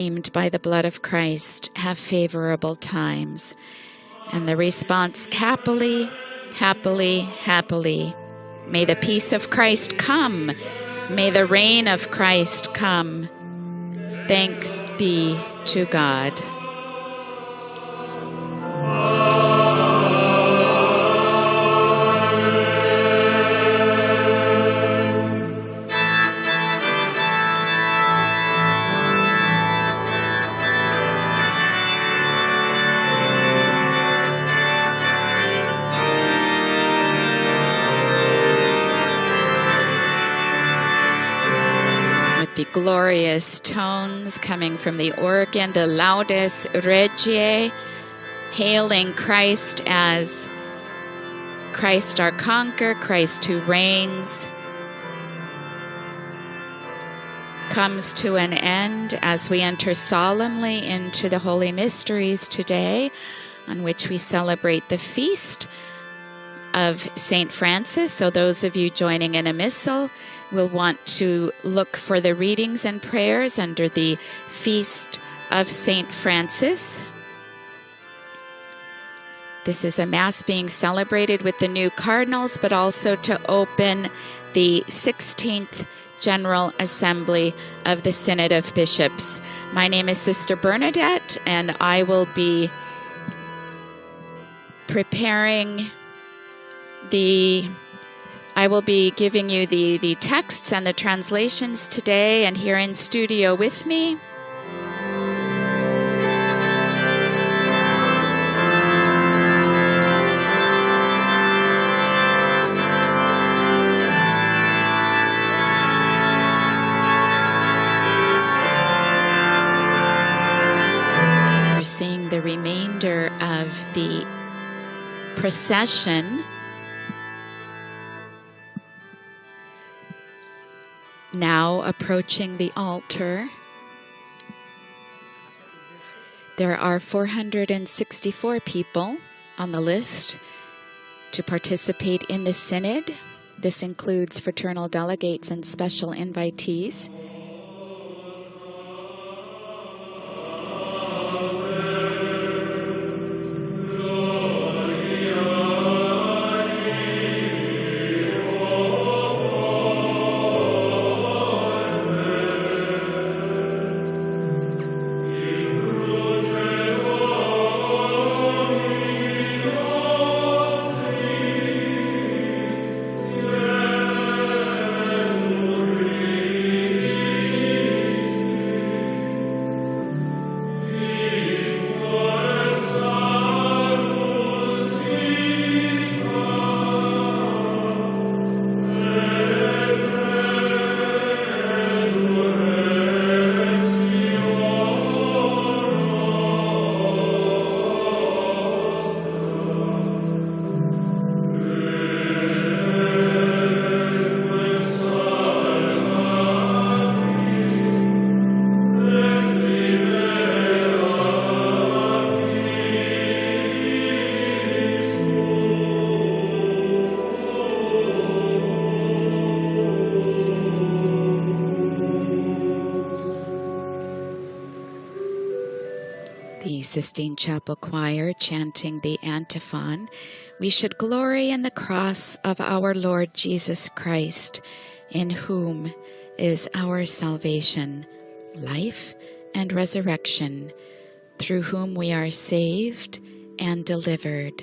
redeemed by the blood of Christ have favorable times. And the response, happily, happily, happily. May the peace of Christ come. May the reign of Christ come. Thanks be to God. The glorious tones coming from the organ, the Laudes Regiae, hailing Christ as Christ our conqueror, Christ who reigns, comes to an end as we enter solemnly into the Holy Mysteries today, on which we celebrate the feast of St. Francis. So those of you joining in a missal will want to look for the readings and prayers under the Feast of St. Francis. This is a Mass being celebrated with the new cardinals, but also to open the 16th General Assembly of the Synod of Bishops. My name is Sister Bernadette, and I will be giving you the texts and the translations today, and here in studio with me, we're seeing the remainder of the procession now approaching the altar. There are 464 people on the list to participate in the synod. This includes fraternal delegates and special invitees. The Sistine Chapel Choir chanting the antiphon, "We should glory in the cross of our Lord Jesus Christ, in whom is our salvation, life and resurrection, through whom we are saved and delivered."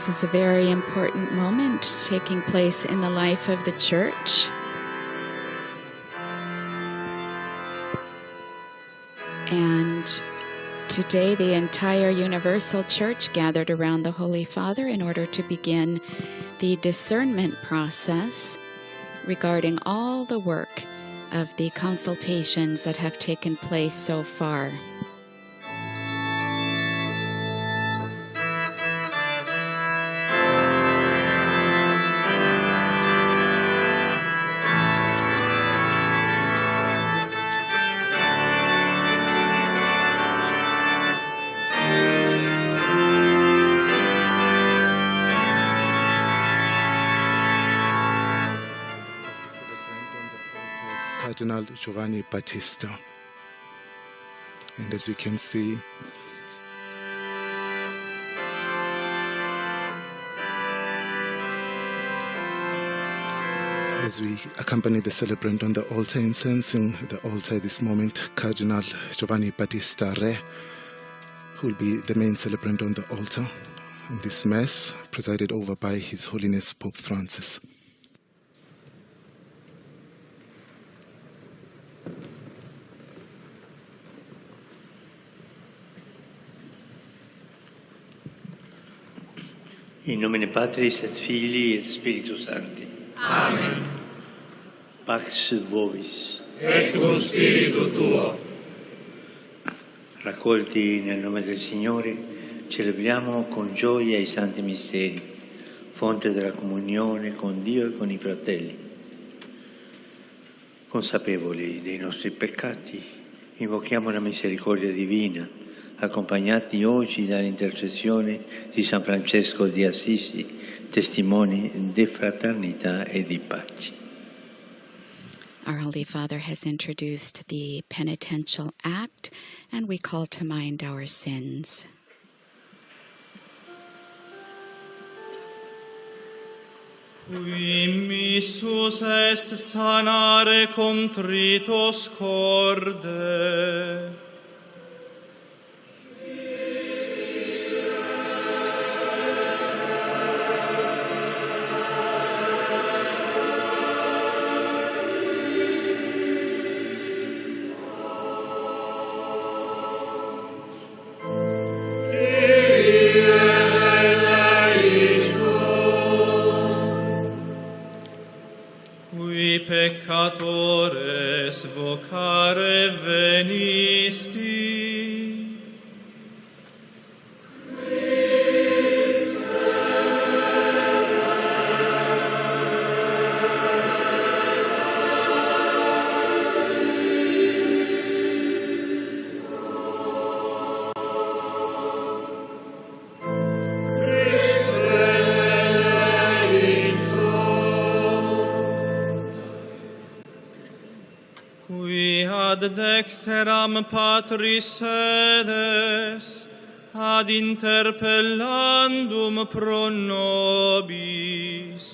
This is a very important moment taking place in the life of the Church. And today the entire Universal Church gathered around the Holy Father in order to begin the discernment process regarding all the work of the consultations that have taken place so far. Cardinal Giovanni Battista. And as we can see, as we accompany the celebrant on the altar, incensing the altar this moment, Cardinal Giovanni Battista Re, who will be the main celebrant on the altar in this Mass, presided over by His Holiness Pope Francis. In nomine Patris et Filii et Spiritus Sancti. Amen. Pax vobis. Et con spiritu tuo. Raccolti nel nome del Signore, celebriamo con gioia i santi misteri, fonte della comunione con Dio e con i fratelli. Consapevoli dei nostri peccati, invochiamo la misericordia divina, accompagnati oggi dall'intercessione di San Francesco di Assisi, testimoni di fraternità e di pace. Our Holy Father has introduced the penitential act, and we call to mind our sins. Qui missus est sanare contritos corde. pecatores vocare venisti. Ad dexteram Patris sedes, ad interpellandum pro nobis.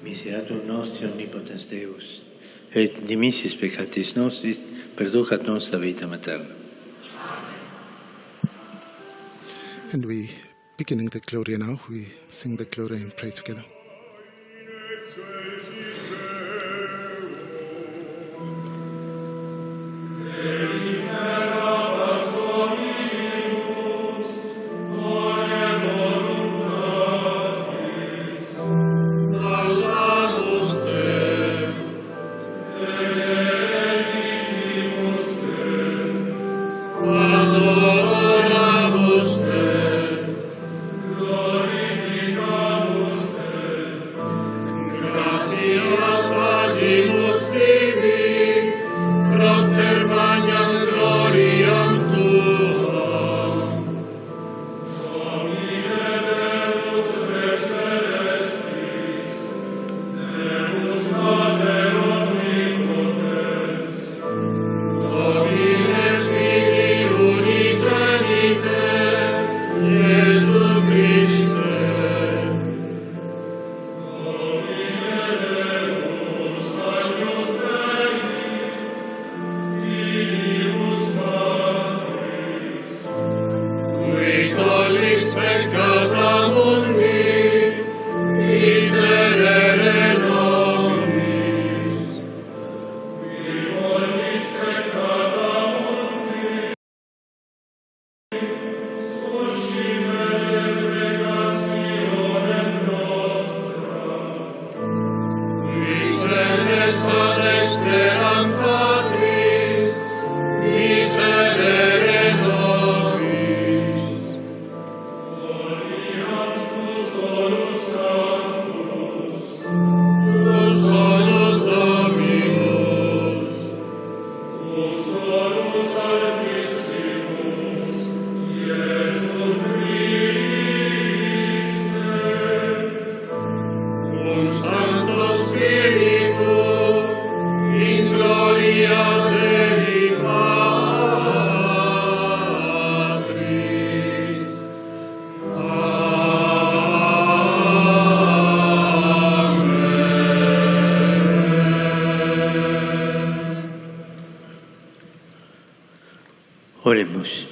Miseratum nostri omnipotens Deus, et dimissis peccatis nostris, perducat nos a vitam aeterna. And we, beginning the Gloria now, we sing the Gloria and pray together. Oremos.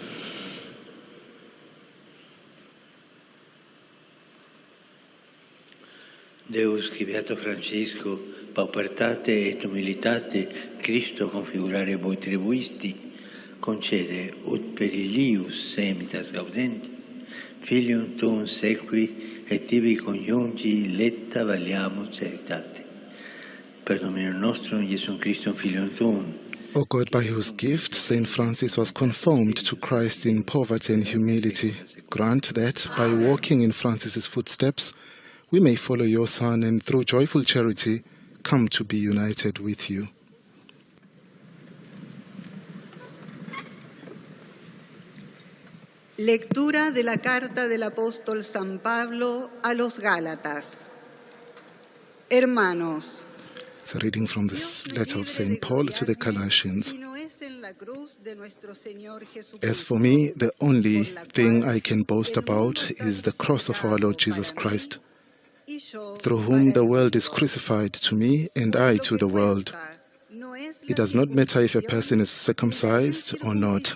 Deus, qui beato Francisco, paupertate et humilitate Christo configurare voi tribuisti, concede ut per ilius semitas gaudenti, filium tuum sequi et tibi conjungi letta valiamus ceritate. Per Dominum nostrum, Iesum Christum, Filium tuum, O God, by whose gift Saint Francis was conformed to Christ in poverty and humility, grant that, by walking in Francis's footsteps, we may follow your Son and through joyful charity come to be united with you. Lectura de la carta del apóstol San Pablo a los Gálatas. Hermanos, It's a reading from this letter of St. Paul to the Colossians. As for me, the only thing I can boast about is the cross of our Lord Jesus Christ, through whom the world is crucified to me and I to the world. It does not matter if a person is circumcised or not.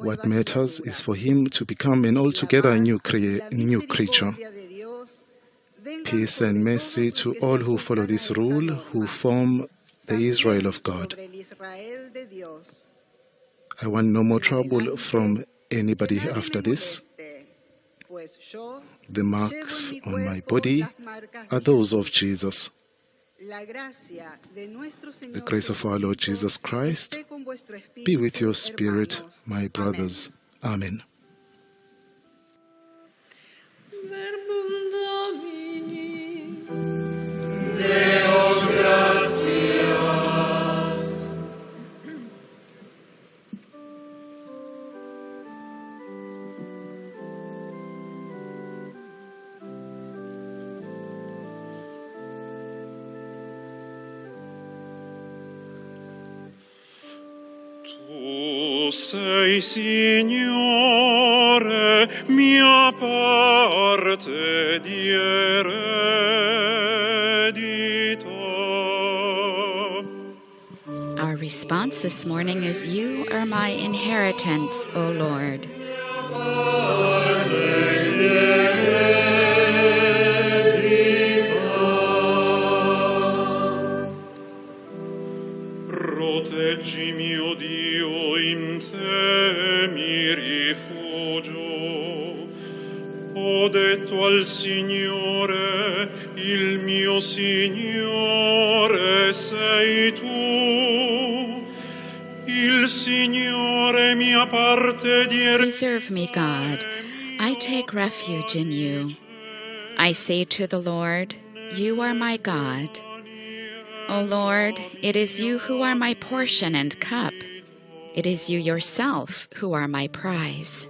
What matters is for him to become an altogether new creature. Peace and mercy to all who follow this rule, who form the Israel of God. I want no more trouble from anybody after this. The marks on my body are those of Jesus. The grace of our Lord Jesus Christ be with your spirit, my brothers. Amen. Tu sei, Signore, mia parte di eredità. Our response this morning is, "You are my inheritance, O Lord." Proteggimi, o Dio, in te mi rifugio. Ho detto al Signore, il mio Signore sei tu. Il Signore mia parte di Preserve me, God. I take refuge in you. I say to the Lord, "You are my God." O Lord, it is you who are my portion and cup. It is you yourself who are my prize.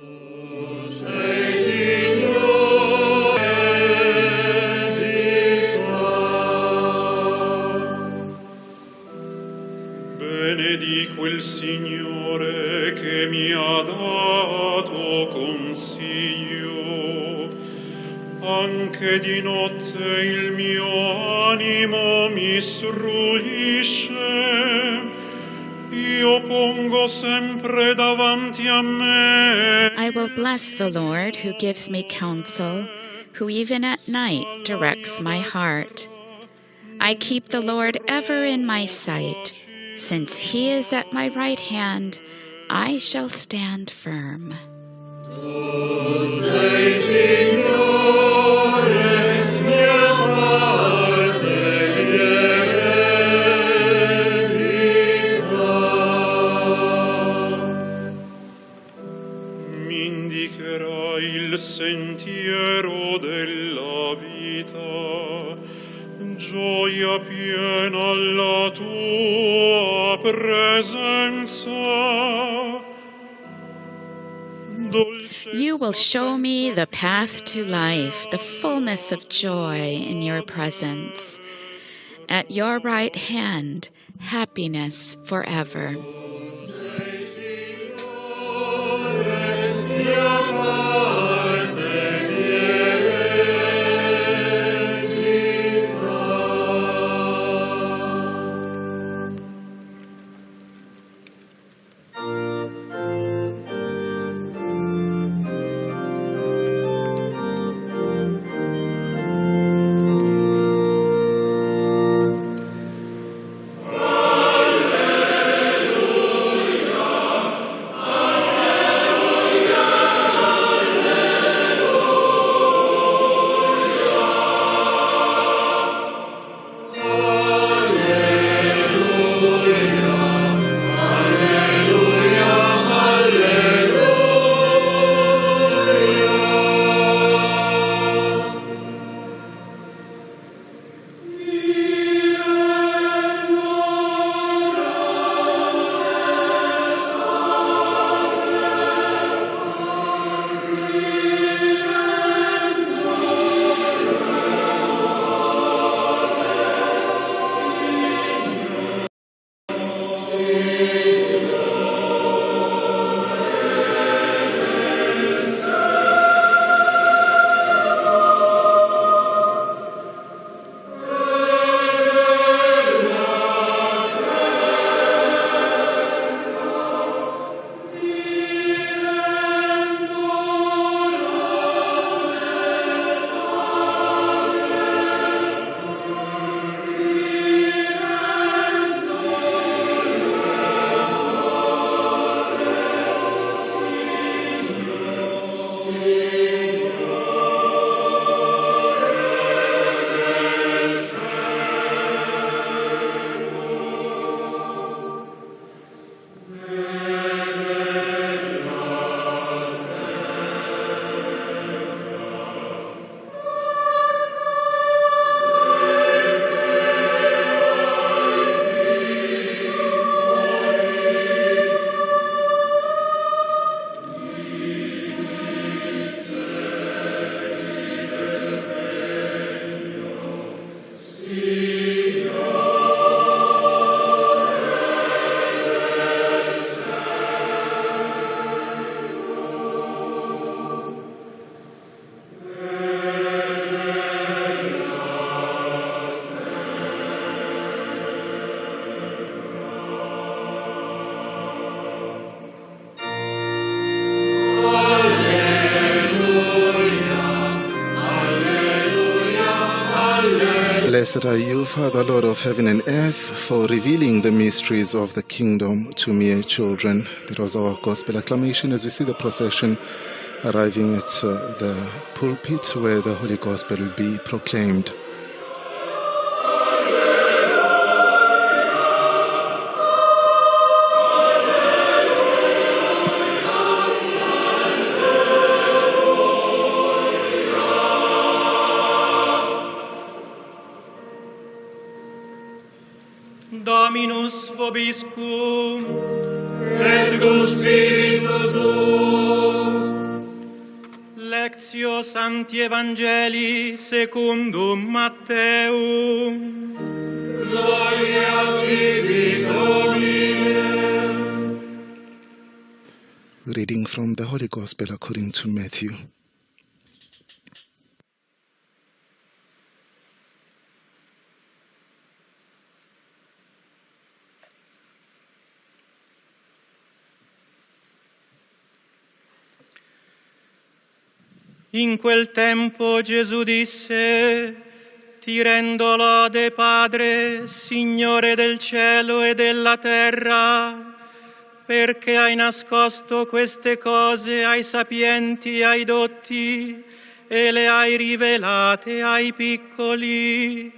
Benedico il Signore che mi ha dato consiglio. Anche di notte il mio animo mi istruisce. Io pongo sempre davanti a me. I will bless the Lord who gives me counsel, who even at night directs my heart. I keep the Lord ever in my sight. Since he is at my right hand, I shall stand firm. Mi indicherà il sentiero della vita, gioia piena alla tua presenza. You will show me the path to life, the fullness of joy in your presence. At your right hand, happiness forever. Blessed are you, Father, Lord of heaven and earth, for revealing the mysteries of the kingdom to mere children. That was our gospel acclamation as we see the procession arriving at the pulpit where the Holy Gospel will be proclaimed. Dominus vobiscum, et cum spiritu tuo. Lectio Sancti Evangelii secundum Matteum. Gloria tibi, Domine. Reading from the Holy Gospel according to Matthew. In quel tempo Gesù disse: Ti rendo lode, Padre, Signore del cielo e della terra, perché hai nascosto queste cose ai sapienti e ai dotti e le hai rivelate ai piccoli.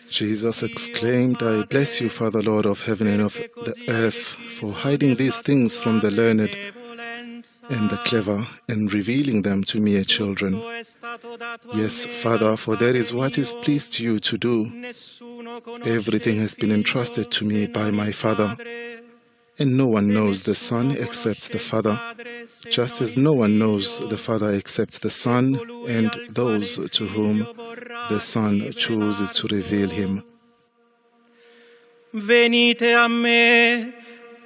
Jesus exclaimed, I bless you, Father, Lord of heaven and of the earth, for hiding these things from the learned and the clever, and revealing them to mere children. Yes, Father, for that is what is pleased you to do. Everything has been entrusted to me by my Father, and no one knows the Son except the Father, just as no one knows the Father except the Son, and those to whom the Son chooses to reveal him. Venite a me,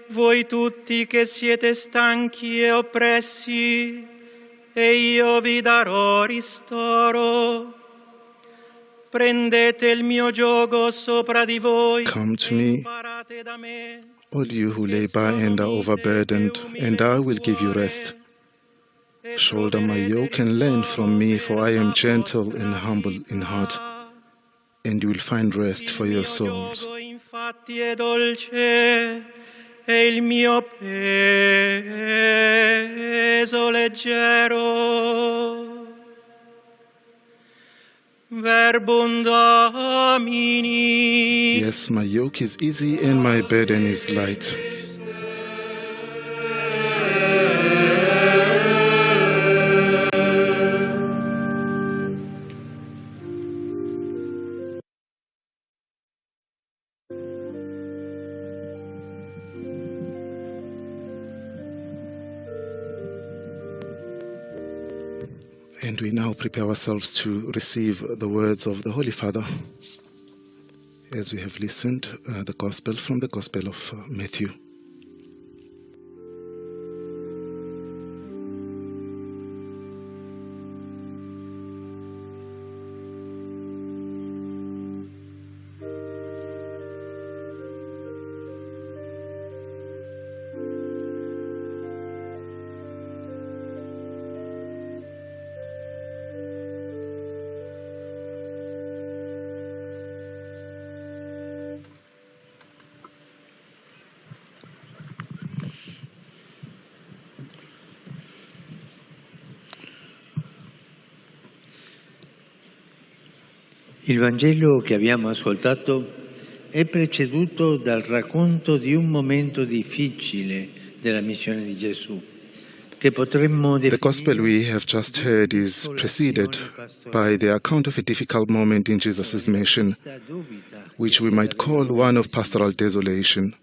voi tutti che siete stanchi e oppressi, e io vi darò ristoro. Prendete il mio giogo sopra di voi. Come to me, all you who labor and are overburdened, and I will give you rest. Shoulder my yoke and learn from me, for I am gentle and humble in heart, and you will find rest for your souls. Infatti è dolce, e il mio peso leggero. Verbum Domini. Yes, my yoke is easy and my burden is light. And we now prepare ourselves to receive the words of the Holy Father as we have listened the Gospel from the Gospel of Matthew. Il Vangelo che abbiamo ascoltato è preceduto dal racconto di un momento difficile della missione di Gesù, che potremmo The definire Gospel we have just heard is preceded by the account of a difficult moment in Jesus' mission, which we might call one of pastoral desolation.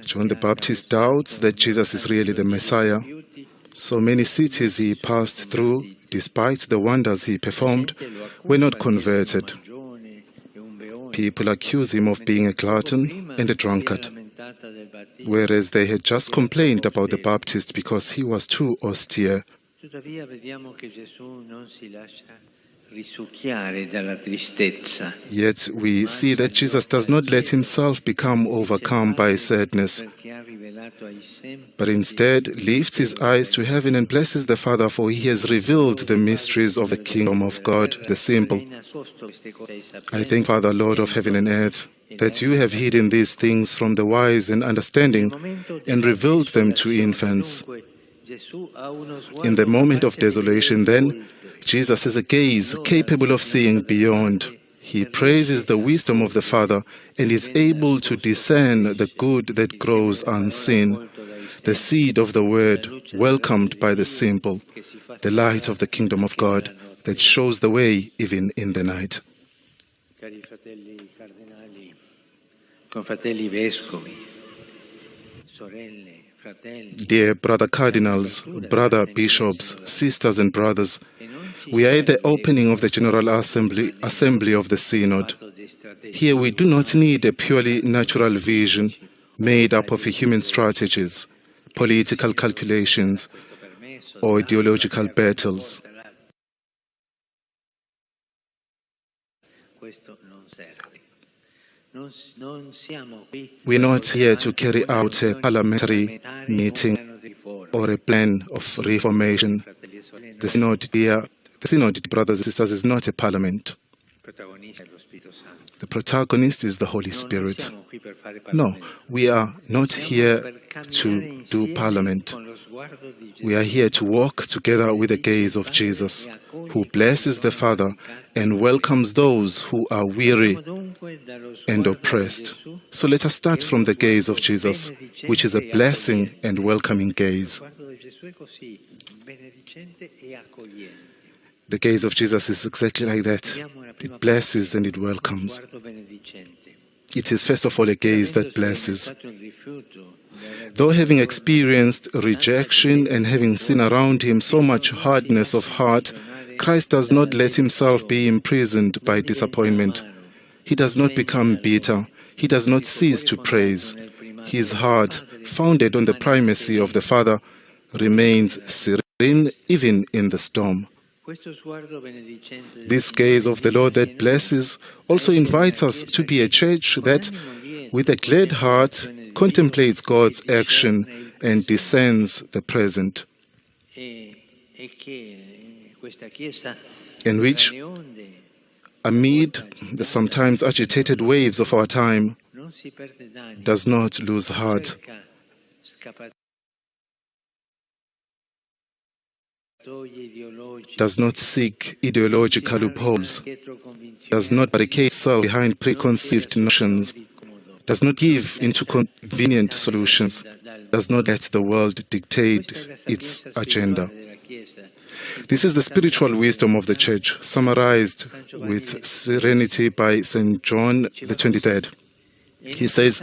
John the Baptist doubts that Jesus is really the Messiah. So many cities he passed through, despite the wonders he performed, were not converted. People accuse him of being a glutton and a drunkard, whereas they had just complained about the Baptist because he was too austere. Tuttavia vediamo che Gesù non si lascia risucchiare dalla tristezza. Yet we see that Jesus does not let himself become overcome by sadness. but instead lifts his eyes to heaven and blesses the Father, for he has revealed the mysteries of the kingdom of God, the simple. I thank Father, Lord of heaven and earth, that you have hidden these things from the wise and understanding and revealed them to infants. In the moment of desolation, then, Jesus has a gaze capable of seeing beyond. He praises the wisdom of the Father and is able to discern the good that grows unseen, the seed of the Word welcomed by the simple, the light of the kingdom of God that shows the way even in the night. Cari fratelli cardinali, confratelli vescovi, sorelle, fratelli. Dear brother cardinals, brother bishops, sisters and brothers, we are at the opening of the General Assembly of the Synod. Here we do not need a purely natural vision made up of human strategies, political calculations, or ideological battles. We are not here to carry out a parliamentary meeting or a plan of reformation. The Synod, brothers and sisters, is not a parliament. The protagonist is the Holy Spirit. No, we are not here to do parliament. We are here to walk together with the gaze of Jesus, who blesses the Father and welcomes those who are weary and oppressed. So let us start from the gaze of Jesus, which is a blessing and welcoming gaze. The gaze of Jesus is exactly like that. It blesses and it welcomes. It is first of all a gaze that blesses. Though having experienced rejection and having seen around him so much hardness of heart, Christ does not let himself be imprisoned by disappointment. He does not become bitter. He does not cease to praise. His heart, founded on the primacy of the Father, remains serene even in the storm. This gaze of the Lord that blesses also invites us to be a church that, with a glad heart, contemplates God's action and discerns the present, in which, amid the sometimes agitated waves of our time, does not lose heart, does not seek ideological loopholes, does not barricade itself behind preconceived notions, does not give into convenient solutions, does not let the world dictate its agenda. This is the spiritual wisdom of the Church, summarized with serenity by St. John the 23rd. He says,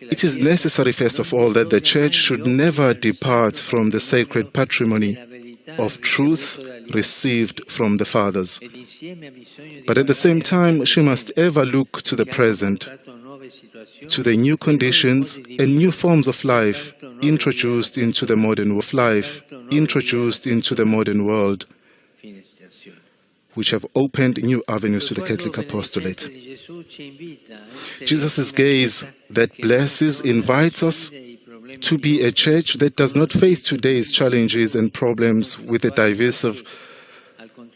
"It is necessary, first of all, that the Church should never depart from the sacred patrimony of truth received from the Fathers. But at the same time, she must ever look to the present, to the new conditions and new forms of life introduced into the modern world, which have opened new avenues to the Catholic apostolate." Jesus' gaze that blesses invites us to be a church that does not face today's challenges and problems with a divisive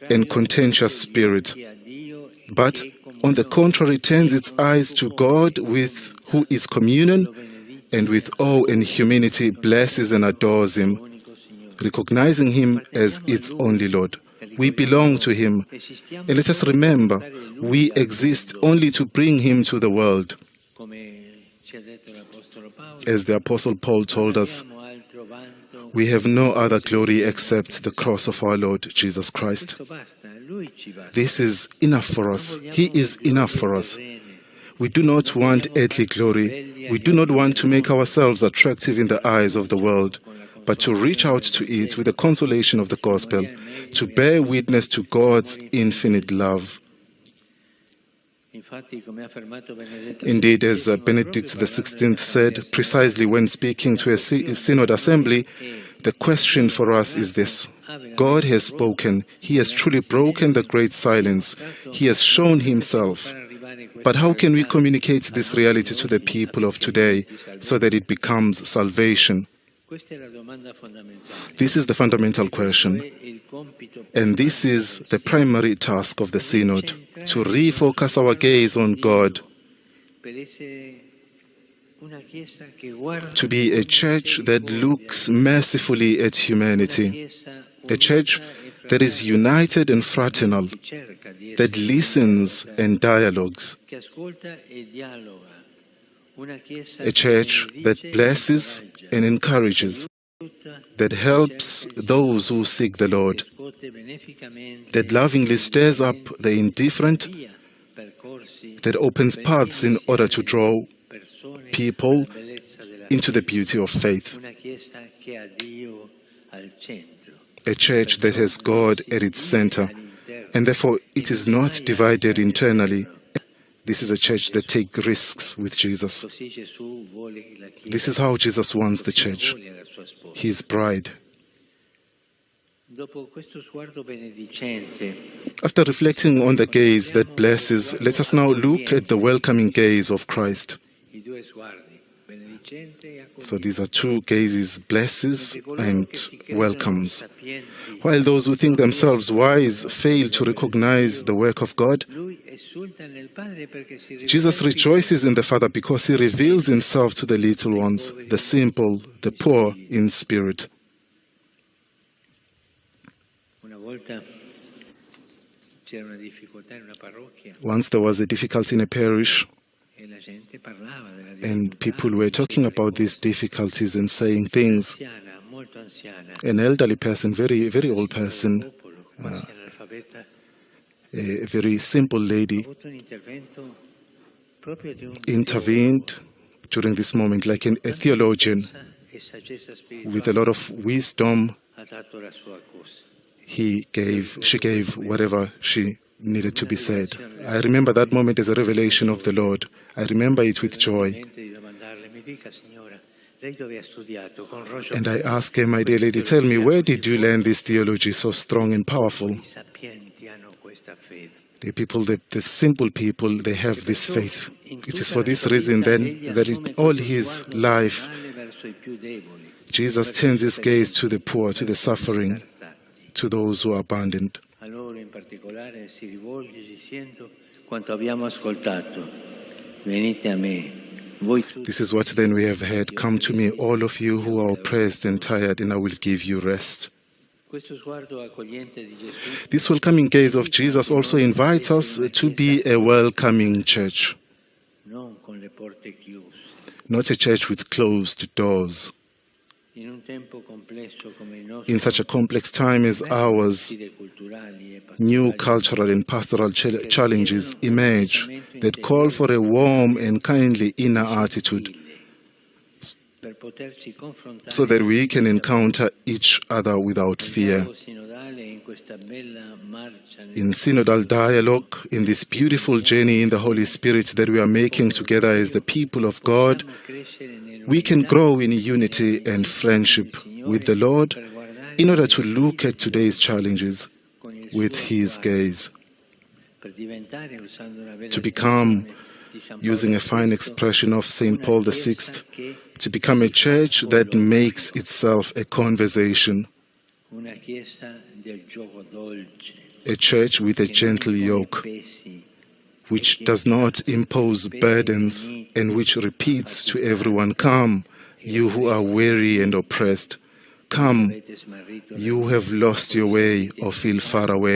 and contentious spirit, but on the contrary turns its eyes to God, with who is communion, and with awe and humility blesses and adores him, recognizing him as its only Lord. We belong to him, and let us remember, we exist only to bring him to the world. As the Apostle Paul told us, we have no other glory except the cross of our Lord Jesus Christ. This is enough for us. He is enough for us. We do not want earthly glory. We do not want to make ourselves attractive in the eyes of the world, but to reach out to it with the consolation of the gospel, to bear witness to God's infinite love. Indeed, as Benedict XVI said, precisely when speaking to a synod assembly, the question for us is this: God has spoken. He has truly broken the great silence. He has shown himself. But how can we communicate this reality to the people of today so that it becomes salvation? This is the fundamental question. And this is the primary task of the Synod, to refocus our gaze on God, to be a church that looks mercifully at humanity, a church that is united and fraternal, that listens and dialogues, a church that blesses and encourages, that helps those who seek the Lord, that lovingly stirs up the indifferent, that opens paths in order to draw people into the beauty of faith. A church that has God at its center, and therefore it is not divided internally. This is a church that takes risks with Jesus. This is how Jesus wants the church, his bride. After reflecting on the gaze that blesses, let us now look at the welcoming gaze of Christ. So these are two gazes, blesses and welcomes. While those who think themselves wise fail to recognize the work of God, Jesus rejoices in the Father because he reveals himself to the little ones, the simple, the poor in spirit. Once there was a difficulty in a parish, and people were talking about these difficulties and saying things. An elderly person, very, very old person, a very simple lady, intervened during this moment like a theologian with a lot of wisdom. She gave whatever she needed to be said. I remember that moment as a revelation of the Lord. I remember it with joy. And I asked her, my dear lady, tell me, where did you learn this theology so strong and powerful? The people, the simple people, they have this faith. It is for this reason then that in all his life, Jesus turns his gaze to the poor, to the suffering, to those who are abandoned. This is what then we have heard. Come to me, all of you who are oppressed and tired, and I will give you rest. This welcoming gaze of Jesus also invites us to be a welcoming church, not a church with closed doors. In such a complex time as ours, new cultural and pastoral challenges emerge that call for a warm and kindly inner attitude so that we can encounter each other without fear. In synodal dialogue, in this beautiful journey in the Holy Spirit that we are making together as the people of God, we can grow in unity and friendship with the Lord in order to look at today's challenges with his gaze. To become, using a fine expression of St. Paul VI, to become a church that makes itself a conversation, a church with a gentle yoke, which does not impose burdens and which repeats to everyone, come, you who are weary and oppressed. Come, you who have lost your way or feel far away.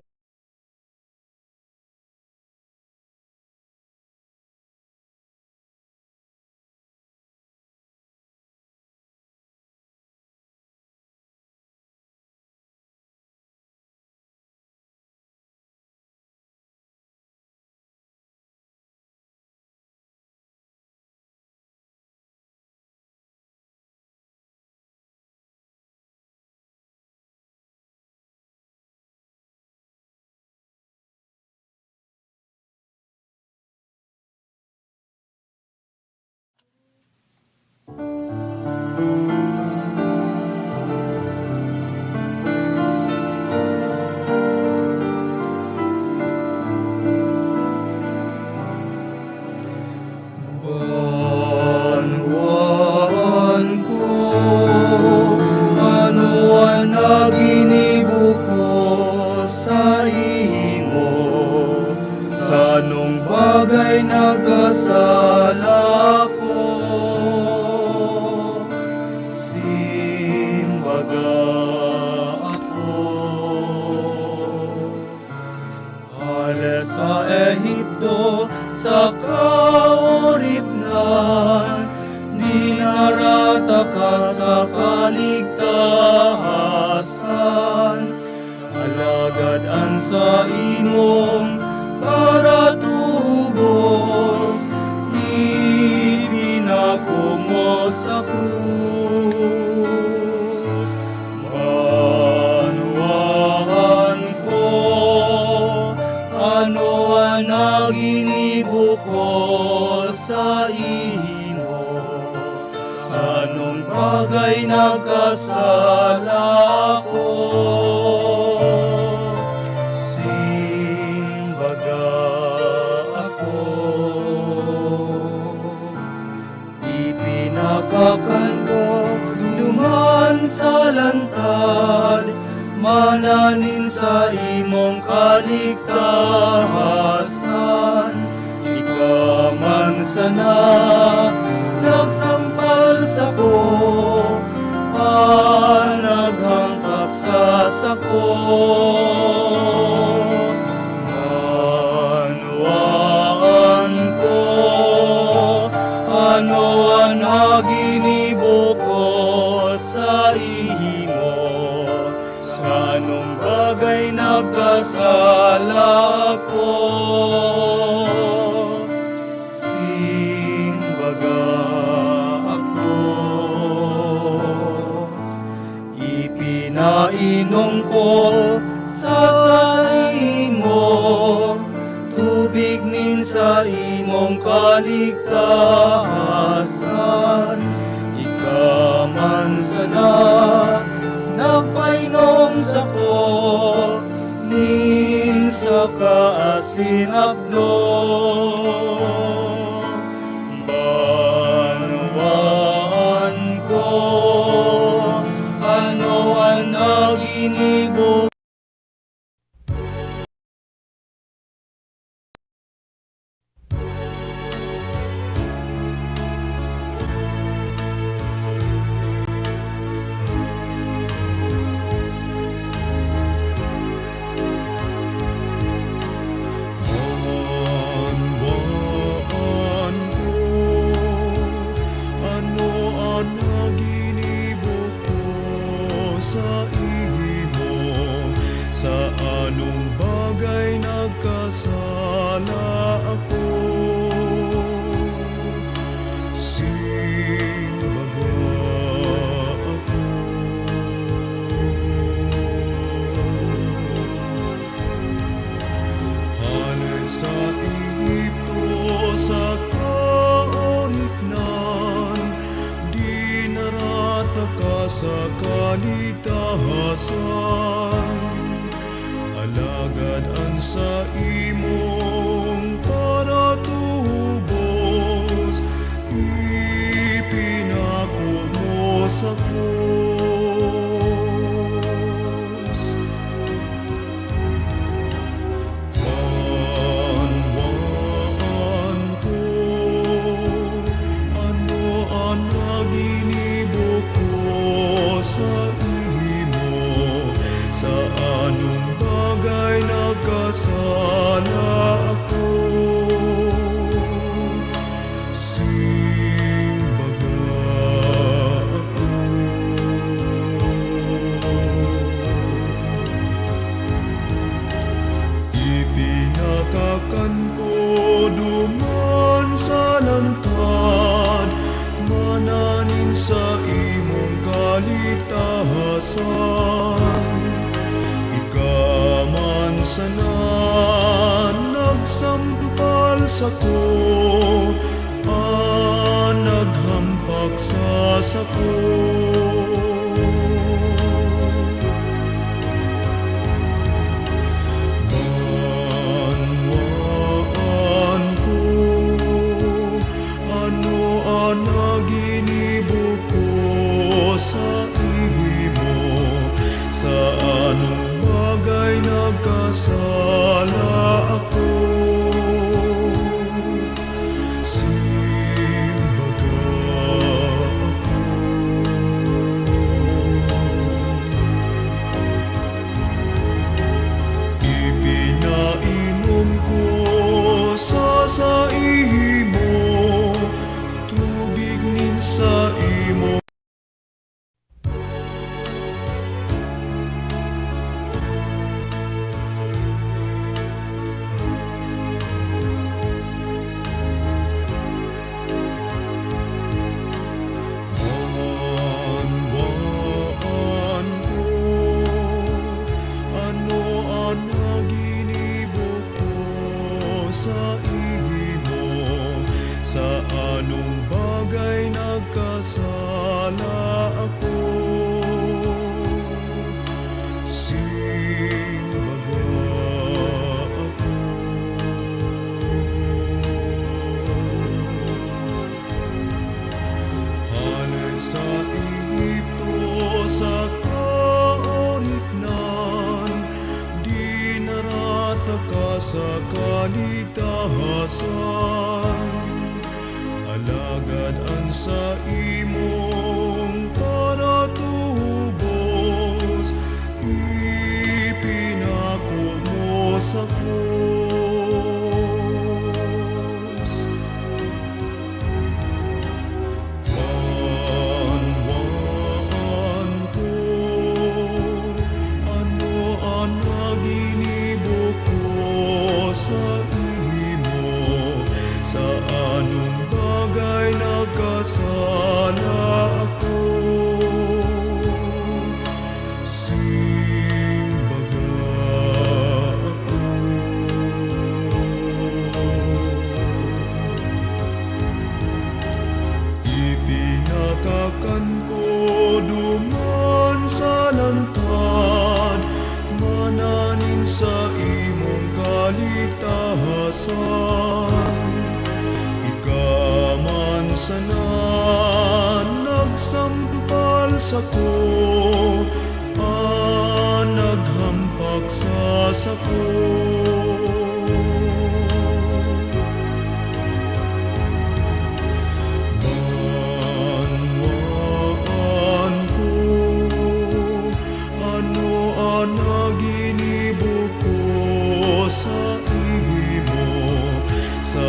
bagay nagkasala ko. Simbaga ako. Alas sa Ehipto, sa kauripnan, dinarata ka sa kaligtasan. Alagadan sa imong para tubos, ipinako mo sa krus. Manuan ko, ano ang naginibo ko sa imo, sa anong bagay nagkasala ko. Ipinakakan ko duman sa lantad, mananin sa imong kaligtasan. Ikaman sana nagsampal sa ko, naghampak sa sako. Manuan ko, ano ang naginibo ko sa imo, sa anong bagay nagkasala ko. Simbaga ako. Ipinainom ko sa imo, tubig nin sa imong kaligtasan. Ikaman sana nagpainom sa ko, nin sa kaasinablo. Banwan ko, ano ang naginibo. Sa anong bagay nagkasala ako? Simbaga ako. Halay sa Ehipto, sa kaunipnan, dinarata ka sa kaligtasan. Alagad ang sa imong para tubos, ipinako mo sa krus. Banwan ko, ano ang naginibo ko sa imo, sa anong bagay nagkasala ako. Simbaga ako. Ipinakakan ko duman sa lantad, mananin sa imong kaligtasan. Ikaman sana nagsampal sa ko, naghampak sa sako. Banwan ko, ano ang naginibo ko sa imo, sa anong bagay nagkasala ako. imo, tubig nin sa imo. Sa anong bagay nagkasala ako, simbaga ako. Halay sa Ehipto sa kaoripnan, dinarata ka sa kaligtasan. Alagad an sa imong panatubos, ipinako mo sa krus. Banwan ko, ano ang naginibok ko sa imo, sa anong bagay nagkasala ako, simbaga ako. Ipinakakan ko duman sa lantad, mananin sa imong kaligtasan. Sana nagsampal sa ko, naghampak sa sako. Banwaan ko, ano ang naginibok ko sa imo, sa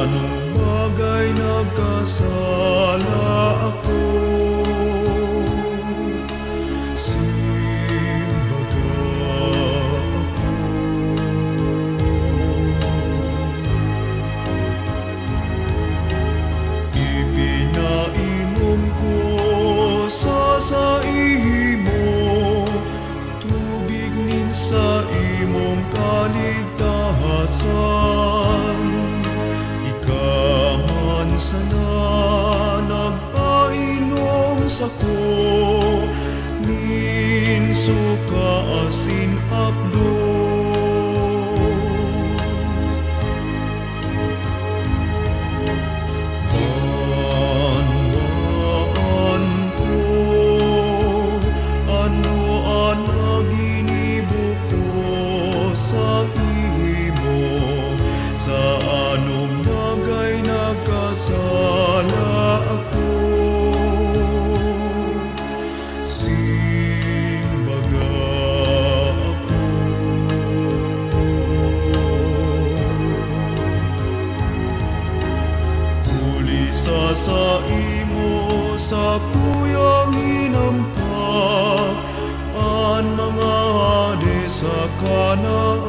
anong bagay nagkasala ako, simbaga ako. Ipinainom ko sa imo, tubig nin sa imong kaligtasan. Sana nagpainom sa ko, minso ka asin apdo. Banwaan ko, ano ang naginibok ko sa imo, sa anong bagay nagkasala ako, simbaga ako. Pulisa sa imo, sa kuyang hinampak, ang mga hade sa Kanaan.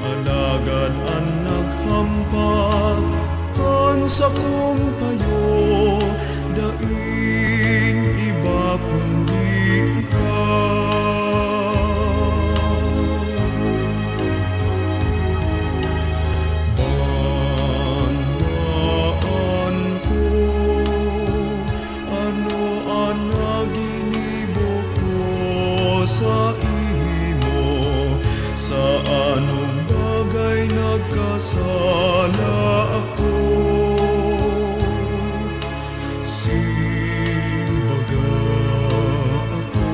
Alagad ang naghampak kan sa kong payo, daing iba kundi ikaw. Banwaan ko, ano ang naginibok ko sa imo, sa anong bagay nagkasala ako, simbaga ako.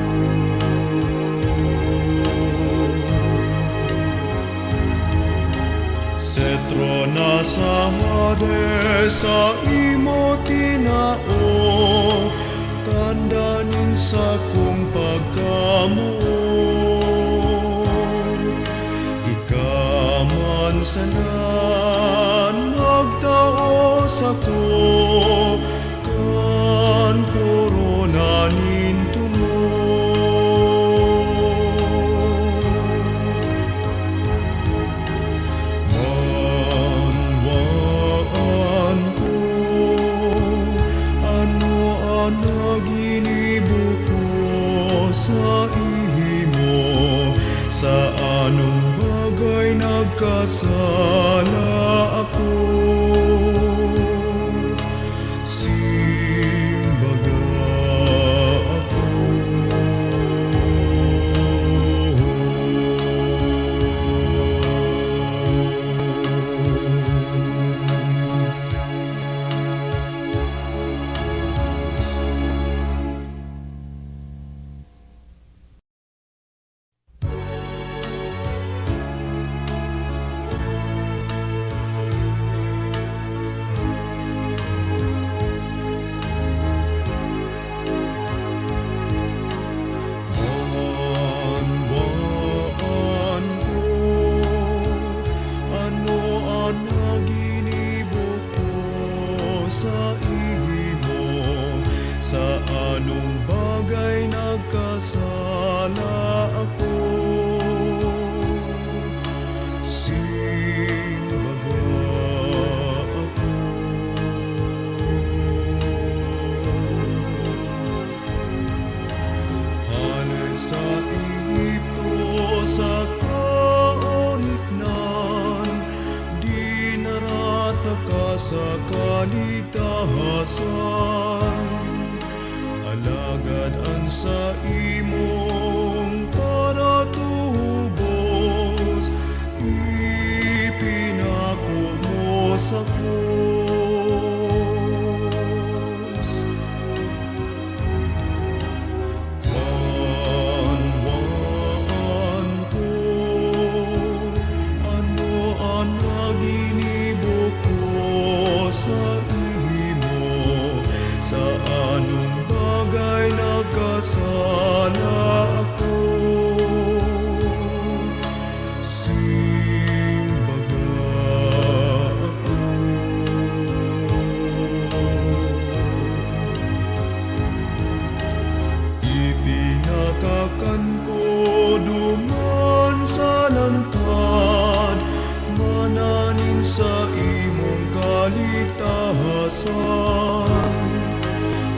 Setro na sa hade sa imo tinao, tandanin sa kong pagkamuot. Ikaman sanan nagtaos ako kan korona nintunog manwaan ko ano ang naginibok ko sa imo sa anong bagay nagkasala ako simbaga ako manwaan ko ano ang naginibok ko sa imo sa anong bagay nagkasala ako simbaga ako hanay sa Ehipto sa kaoripnan di narata ka sa kaligtasan alagad ang sa imong paratubos ipinako mo sa krus manwaan ko ano ang naginibok ko sa imo sa anong bagay nagkasala ako simbaga ako ipinakakan ko duman sa lantad mananin sa imong kaligtasan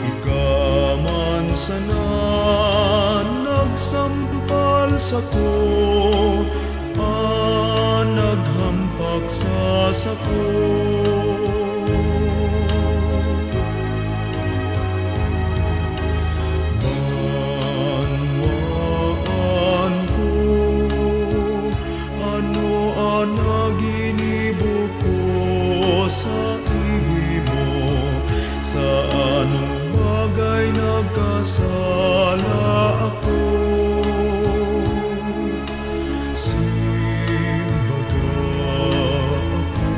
ikaman sanan nagsampal sa ko naghampak sa sako manwaan ko ano ang naginibok ko sa imo sa anong bagay nagkasala ako simbaga ako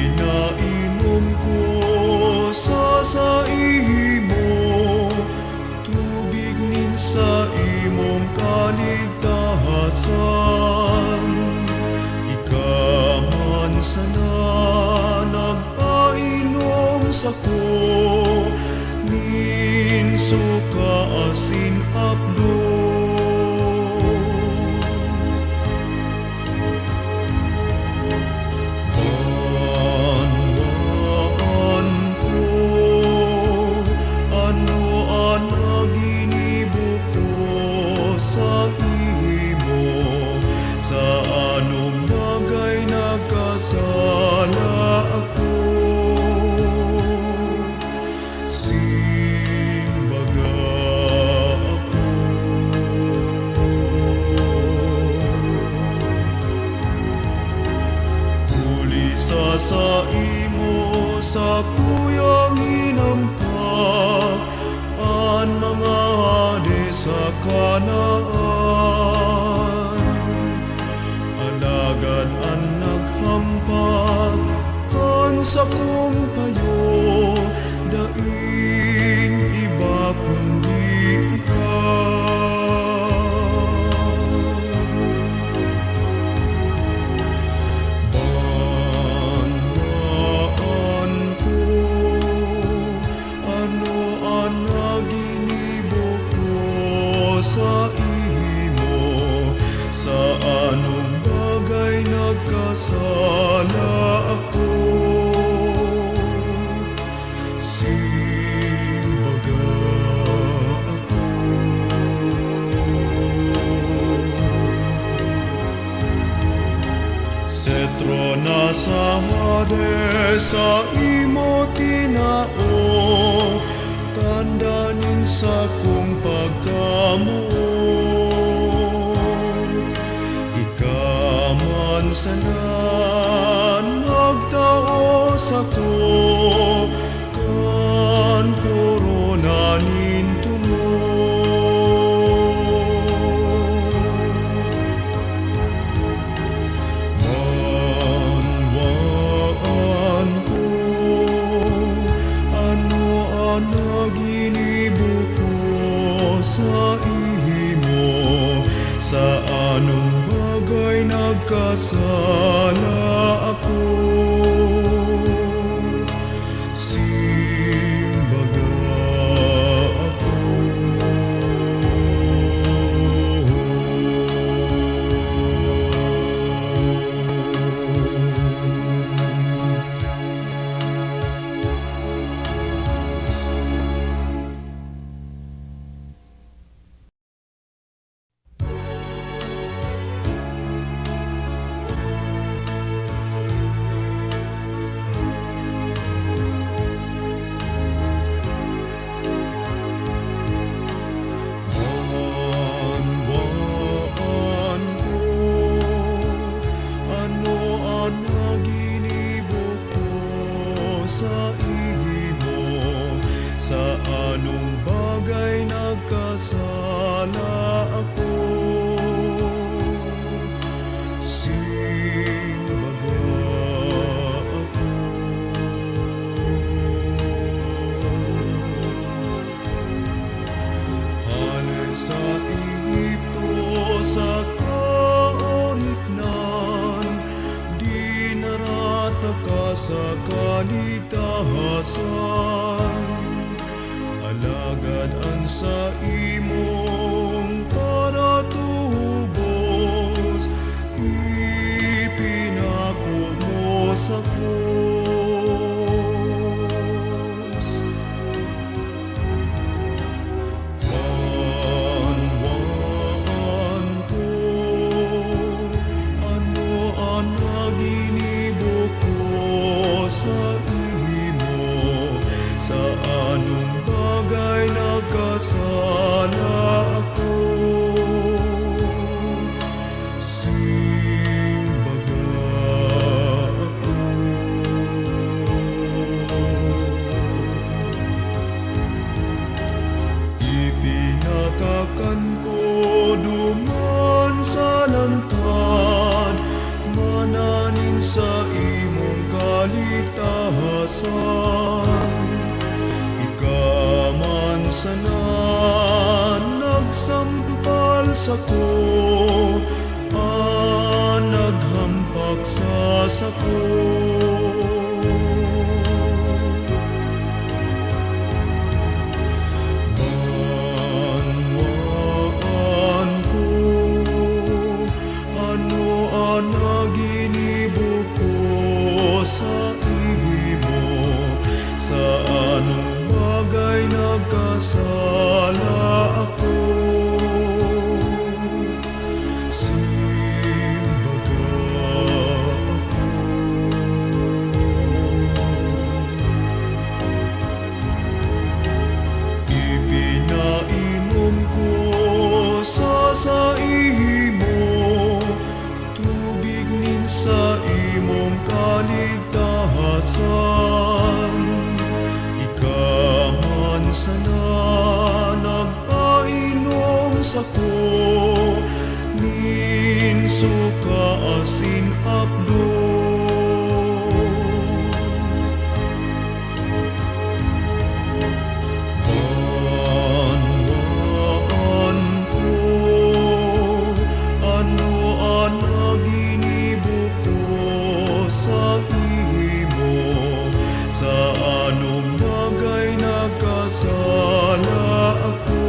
ipinainom ko sa imo tubig nin sa imong kaligtasan ikaman sana nagpainom sa ko minso ka asin apdo manwaan ko ano ang naginibok ko sa imo sa anong bagay nagkasala ako simbaga ako pulisa sa imo sa kuyang hinampak an mga hade sa kanaan alagad ang naghampak kan sa kong payo daing iba kundi ikaw sa imo, sa anong bagay nagkasala ako. Simbaga ako. Setro na sa Hades sa imo tinao, tandanin sa kong pagkamot. Ikaman sana nagtao sa ko, kan korona nintunod. Manwaan ko, ano ang naginibok ko sa imo, sa anong bagay nagkasala ako. Simbaga ako. Manwaan ko, ano ang naginibok ko sa imo, sa anong bagay nagkasala ako. Simbaga ako. Hanes sa Ehipto sa kaoripnan, di narata ka sa kalitahasan. Alagad ang sa imong panatubos, ipinako mo sa krus. Manwaan ko, ano ang naginibok ko sa imo, sa anong bagay nagkasala ako. Simbaga ako. Ipinakakan ko duman sa lantad, mananin sa imong kaligtasan. Ikaman sana nagsampal sa ko, naghampak sa sako. Manwaan ko, ano ang naginibok ko sa imo, sa anong bagay nagkasala ako. Simbaga ako. Ipinainom ko sa imo, tubig nin sa imong kaligtahasan. Ikaman sana nagpainom sa ko, minsuka asin apdo. Manwaan ko, ano ang naginibok ko sa imo, sa anong bagay nagkasala ako.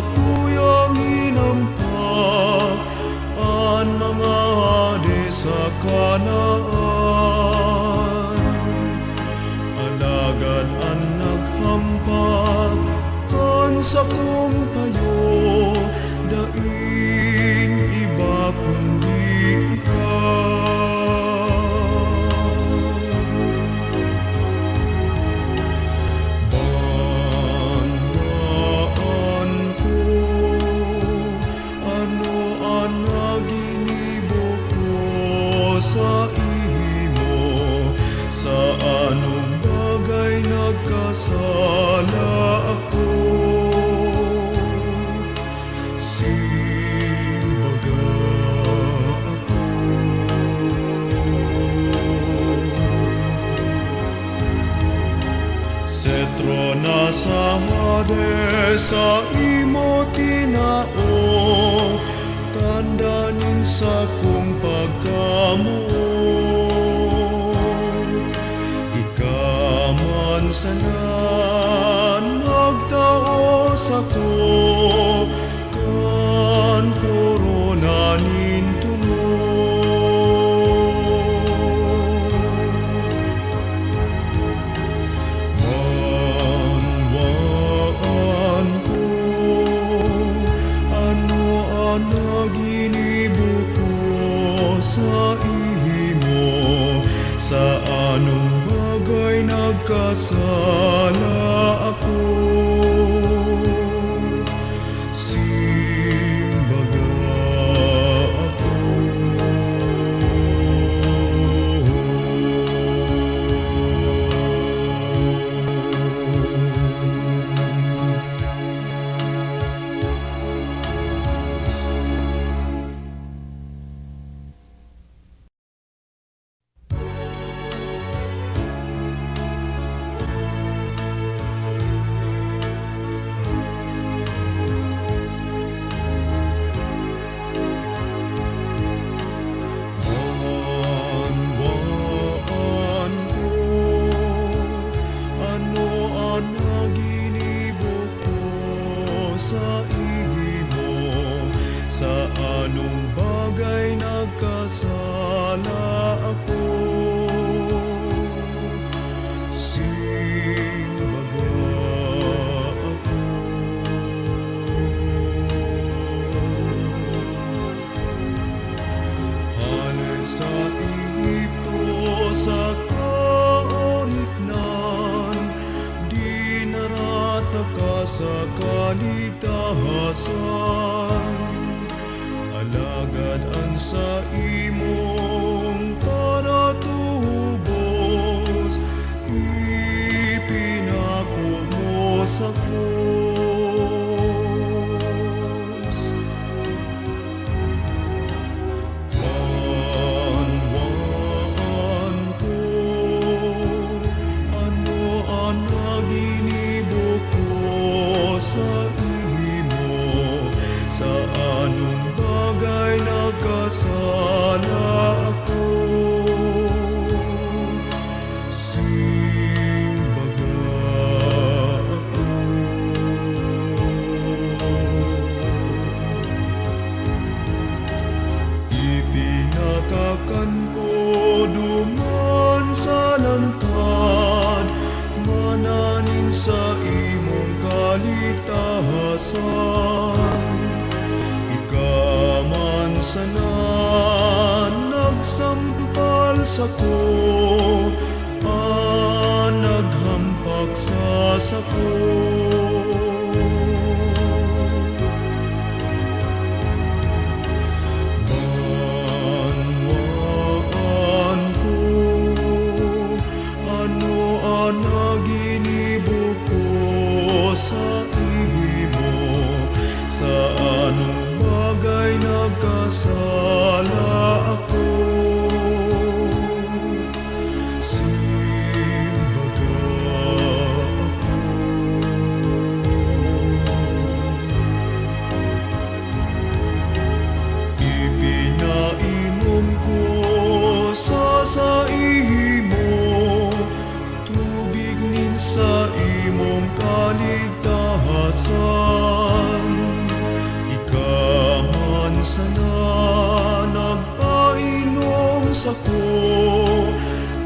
kuyang hinampak an mga hade sa kanaan. Alagad ang naghampak kan sa kong payo, daing iba kundi ikaw. Bandaan ko, ano ang naginibo ko sa imo, sa anong bagay nagkasala ako. Simbaga ako. Setro na sa hades sa imo tinao, tandanin sa kong pagkamot. Ikaman sana nagtaos ako, kan korona nin tunod. Manwaan ko, ano ang naginibo ko sa imo, sa anong bagay nagkasala ako. Simbaga ako. Manwaan ko, ano ang naginibo ko sa imo, sa anong bagay nagkasala ako. Simbaga ako. Hanay sa Ehipto sa kaoripnan, di narata ka sa kaligtasan. Alagad ang sa imong panatubos, ipinako mo sa krus. Manwaan ko, ano ang naginibo ko sa imo, sa anong bagay nagkasala ako. Simbaga ako. Ipinakakan ko duman sa lantad, mananin sa imong kaligtasan. Ikaman sana nagsampal sa ko, naghampak sa sako. Manwaan ko, ano ang naginibo ko sa imo, sa anong bagay nagkasala ako. Simbaga ako. Ipinainom ko sa imo, tubig nin sa imong kaligtasan. sako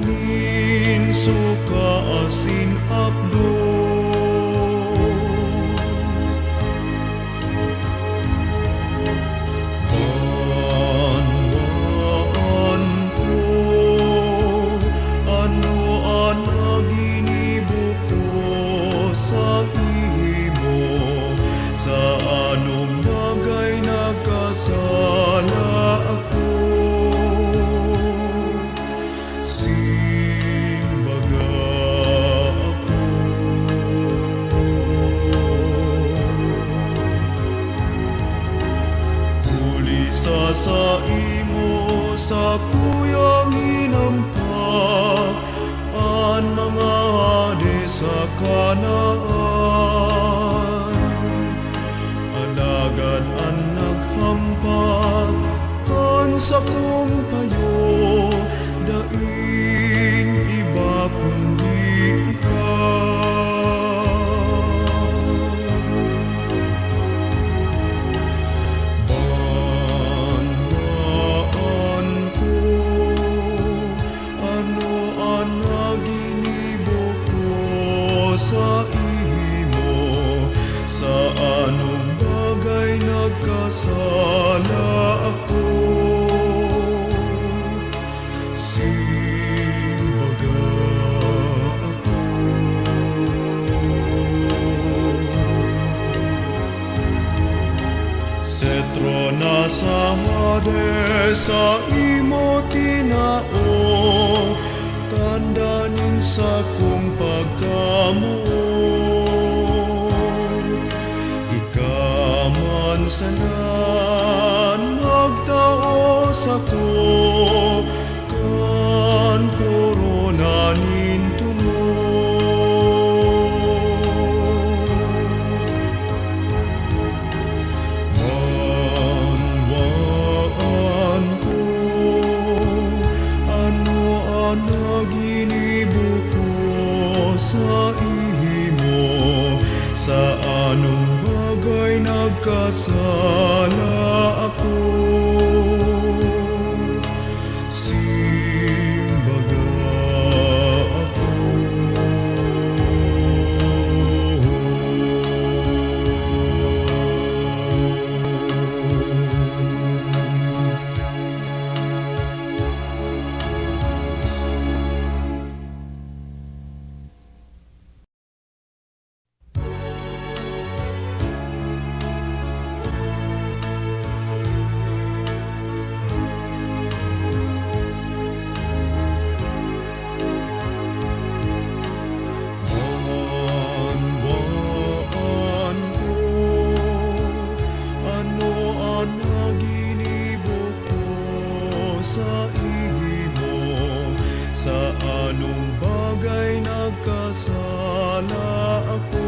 minso ka asin abdo. Banwaan ko ano ang ginibuk ko sa imo, sa anong bagay nagkasala ako. Simbaga ako. Kulisa sa imo sa kuyang hinampak ang mga hade sa Kanaan. Alagad ang naghampak kan sa kong payo, daing iba kundi ikaw. Banwaan ko ano ang naginibok ko sa imo, sa anong bagay nagkasala ako. Simbaga ako. Setro na sa hade sa imo tinao, tandanin sa kong pagkamot. Ikaman sana nagtaos ako kan korona nintunod. Banwaan ko ano ang naginibuk ko sa imo, sa anong bagay nagkasala ako. Simbaga ako. Banwaan ko ano ang naginibok ko sa imo, sa anong bagay nagkasala ako.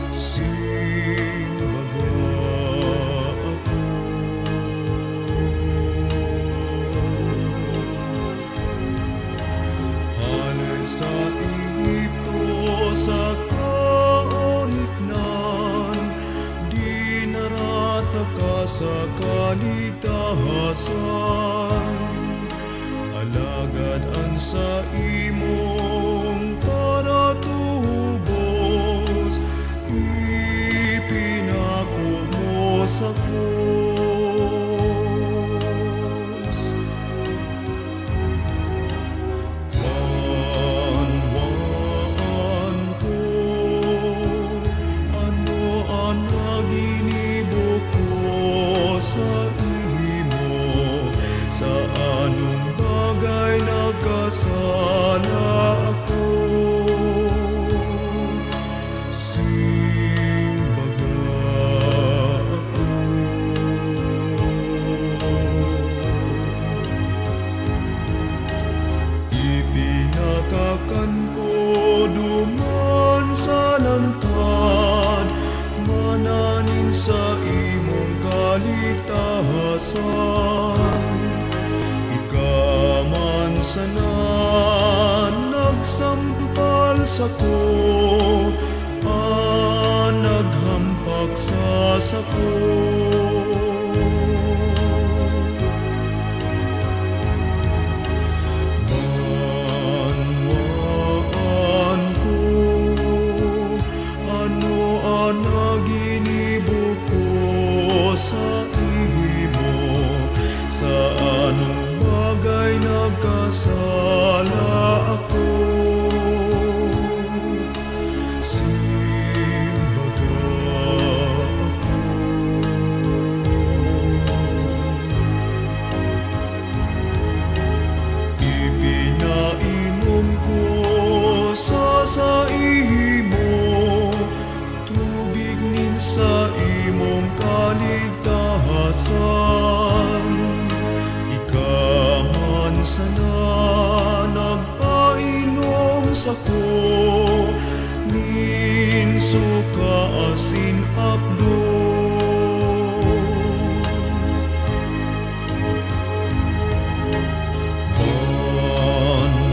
Simbaga ako. Halag sa Ehipto sa kaoripnan, di narata ka sa kalitahasan. Alagad ang sa imong paratubos, ipinako mo sa krus. Banwaan ko ano ang naginibok ko sa imo, sa anong bagay nagkasala ako. Simbaga ako. Ipinakakan ko duman sa lantad, mananin sa imong kalitahasan. Ikaman sana nagsampal sa ko, naghampak sa sako. ginibuk ko sa imo, sa anong bagay nagkasala ako. Simbaga ako. Ipinainom ko sa imo, tubig nin sa imong kaligtasan. Ikaman sana nagpainom sa ko, nin suka asin apdo.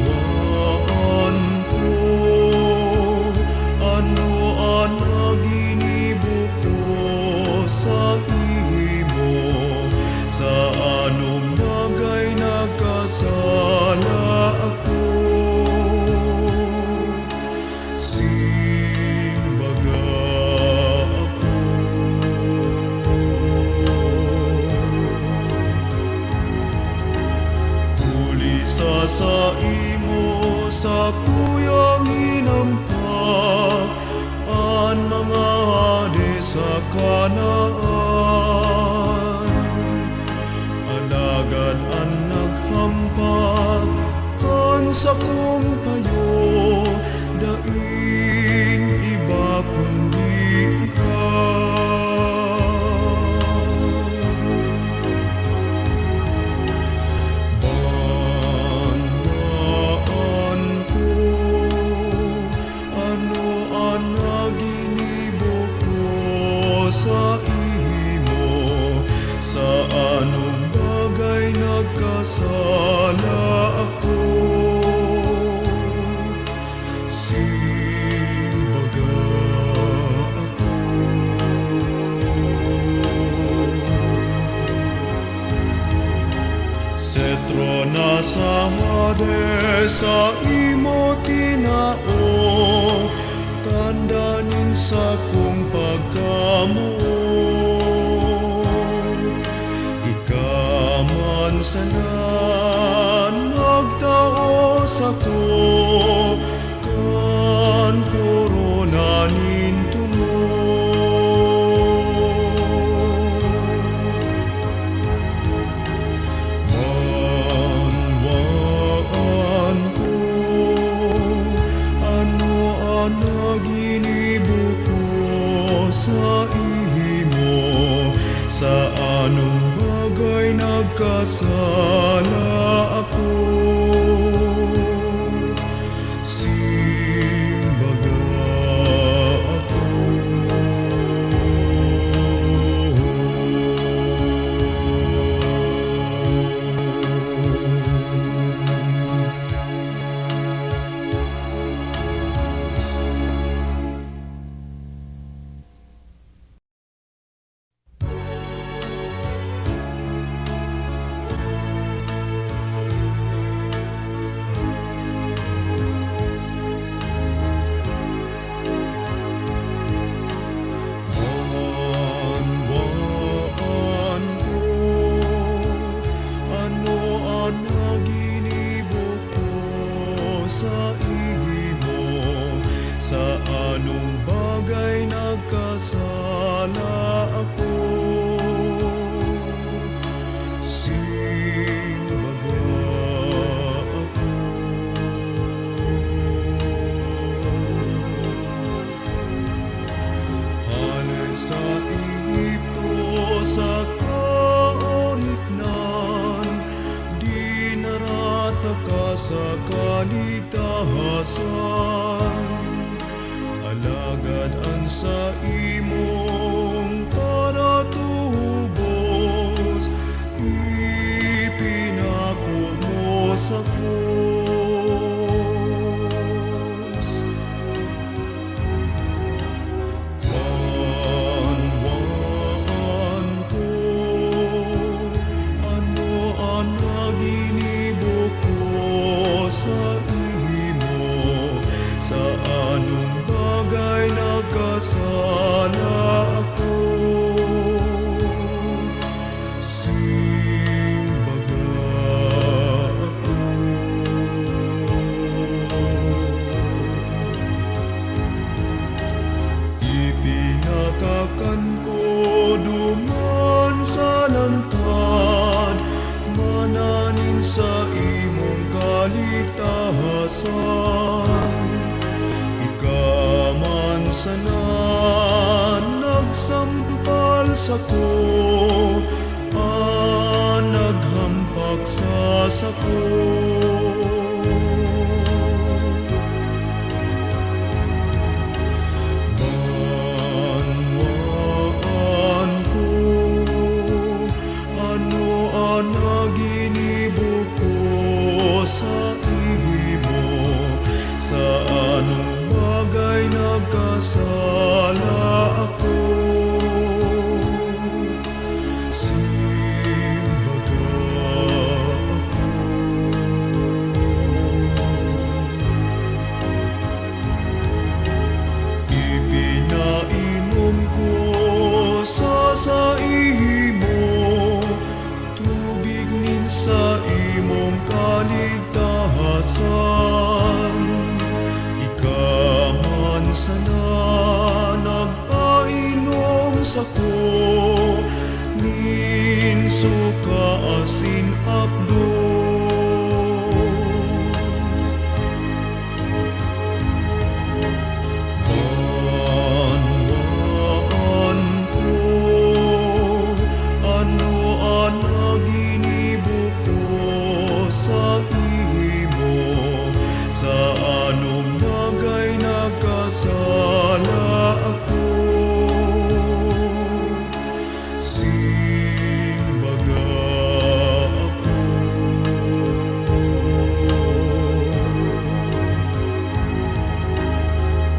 Banwaan ko, ano ang ginibuk ko sa imo, sa anong bagay nagkasala ako. Simbaga ako. Huli sa imo, sa kuyang hinampak, ang mga hade sa Kanaan. Alagad ang naghampak, kan sa kong payo, daing iba kundi ikaw. Banwaan ko, ano ang ginibuk ko sa imo, sa anong bagay nagkasala ako. Simbaga ako. Setro na sa hade sa imo tinao, tandanin sa kong pagkamot. Ikaman sana nagtaos ako, kan korona nin tunod. Banwaan ko, ano ang ginibuk ko sa imo, sa anong bagay nagkasala ako. Simbaga ako. Banwaan ko, ano ang ginibuk ko sa imo, sa anong bagay nagkasala ako. Simbaga ako. Halay sa Ehipto, sa kaoripnan, di narata ka sa kaligtasan. Alagad ang sa imong panatubos, ipinako mo sa krus. Banwaan ko, ano ang ginibuk ko sa imo, sa anong bagay nagkasala nagkasalasan. Ikaman sana nagsampal sako, naghampak sa sako. Banwaan ko, ano ang naginibok ko sa imo, sa anong bagay nagkasala ako. Sa imo, tubig nin sa imong kaligtasan. Ikaman sana nagpainom sako, nin suka asin apdo. Sa imo, sa anong bagay nagkasala ako. Simbaga ako.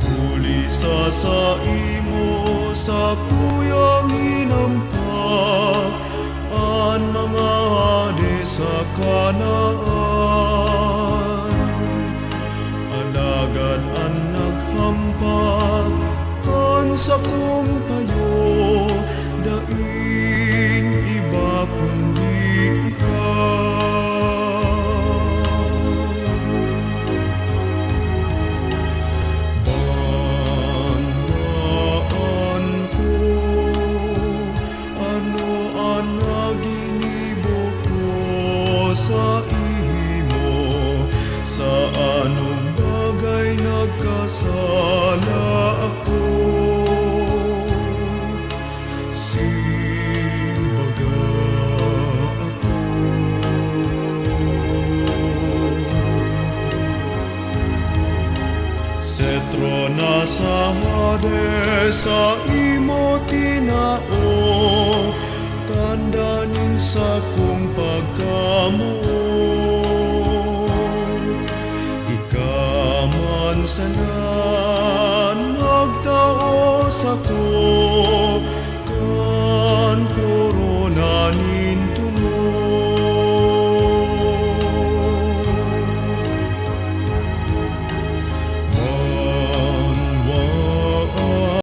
Pulisa sa imo, sa kuyang hinampak, ang mga sa kanaan. Alagad ang naghampak, kan sa kong payo, daing iba kundi ikaw. Banwaan ko, ano ang naginibok sa imo, sa anong bagay nagkasala ako. Simbaga ako. Setro na sa Hades, sa imo tinao, tandanin sa kong pagkamuot. Ikaman sana nagtao sa ko,